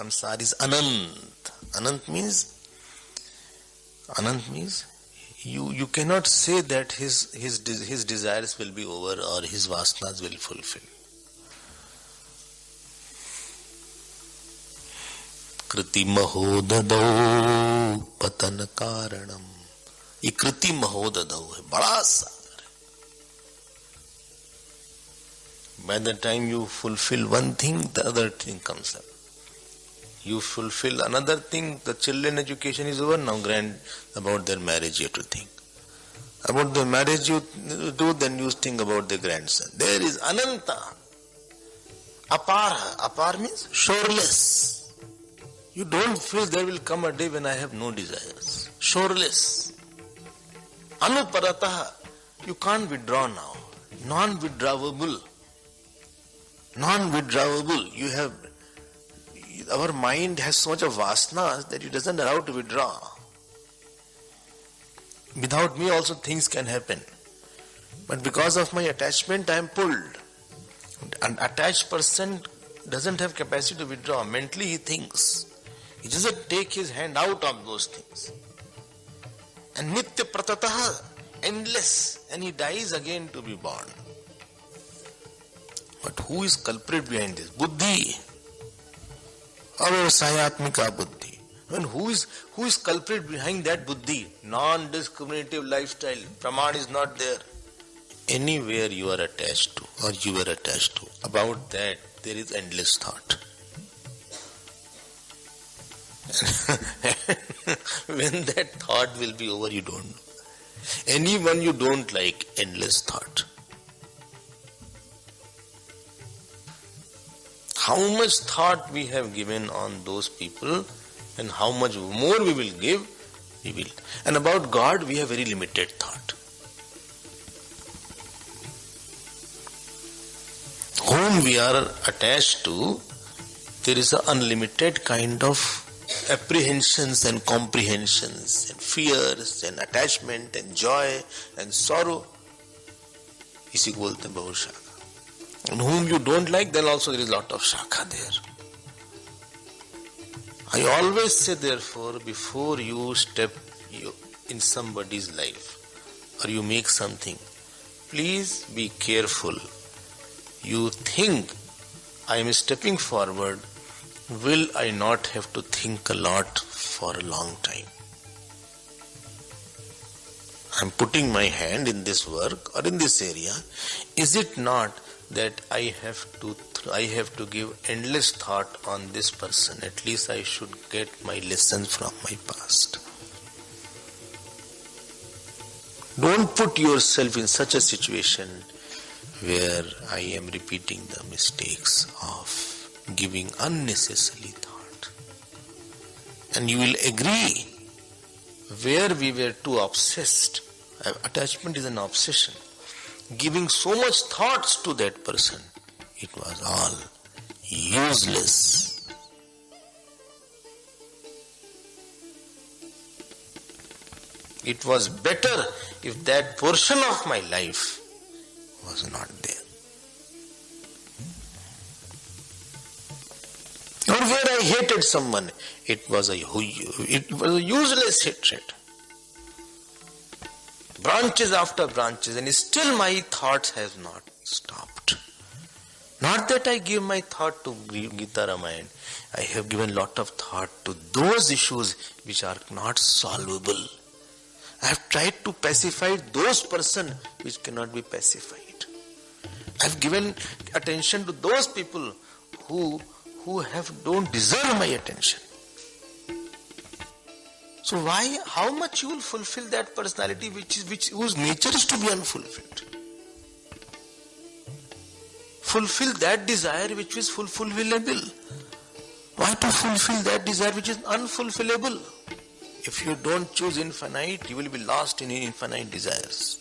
Sansar is Anant. Anant means you cannot say that his desires will be over or his vasanas will fulfill. कृति महोदधौ पतन कारणम, ये कृति महोदधौ है, बड़ा सागर है. By the time you fulfill one thing, the other thing comes up. You fulfill another thing, the children education is over, now about their marriage you have to think. About the marriage you do, then you think about the grandson. There is Ananta. Apar means shoreless. You don't feel there will come a day when I have no desires. Shoreless. Anuparataha. You can't withdraw now. Non-withdrawable. Non-withdrawable. You have, our mind has so much of vasanas that it doesn't allow to withdraw. Without me also things can happen. But because of my attachment I am pulled. An attached person doesn't have capacity to withdraw. Mentally he thinks. He doesn't take his hand out of those things. And nitya pratataha, endless, and he dies again to be born. But who is culprit behind this? Buddhi. Avasayatmika buddhi. When who is culprit behind that buddhi? Non-discriminative lifestyle. Praman is not there. Anywhere you are attached to or you were attached to, about that there is endless thought. When that thought will be over, you don't know. Anyone you don't like, endless thought. How much thought we have given on those people and how much more we will give, we will. And about God, we have very limited thought. Whom we are attached to, there is an unlimited kind of apprehensions and comprehensions and fears and attachment and joy and sorrow. इसी को बोलते हैं बहु शाखा. And whom you don't like, then also there is a lot of shakha there. I always say therefore, before you step in somebody's life or you make something, please be careful. You think, I am stepping forward, will I not have to think a lot for a long time? I am putting my hand in this work or in this area. Is it not that I have to give endless thought on this person? At least I should get my lessons from my past. Don't put yourself in such a situation where I am repeating the mistakes of giving unnecessary thought. And you will agree, where we were too obsessed, attachment is an obsession, giving so much thoughts to that person, it was all useless. It was better if that portion of my life was not there. Or where I hated someone, it was a useless hatred. Branches after branches, and still my thoughts have not stopped. Not that I give my thought to Gita Ramayana. I have given lot of thought to those issues which are not solvable. I have tried to pacify those persons which cannot be pacified. I have given attention to those people who don't deserve my attention. So how much you will fulfill that personality whose nature is to be unfulfilled? Fulfill that desire which is fulfillable. Why to fulfill that desire which is unfulfillable? If you don't choose infinite, you will be lost in infinite desires.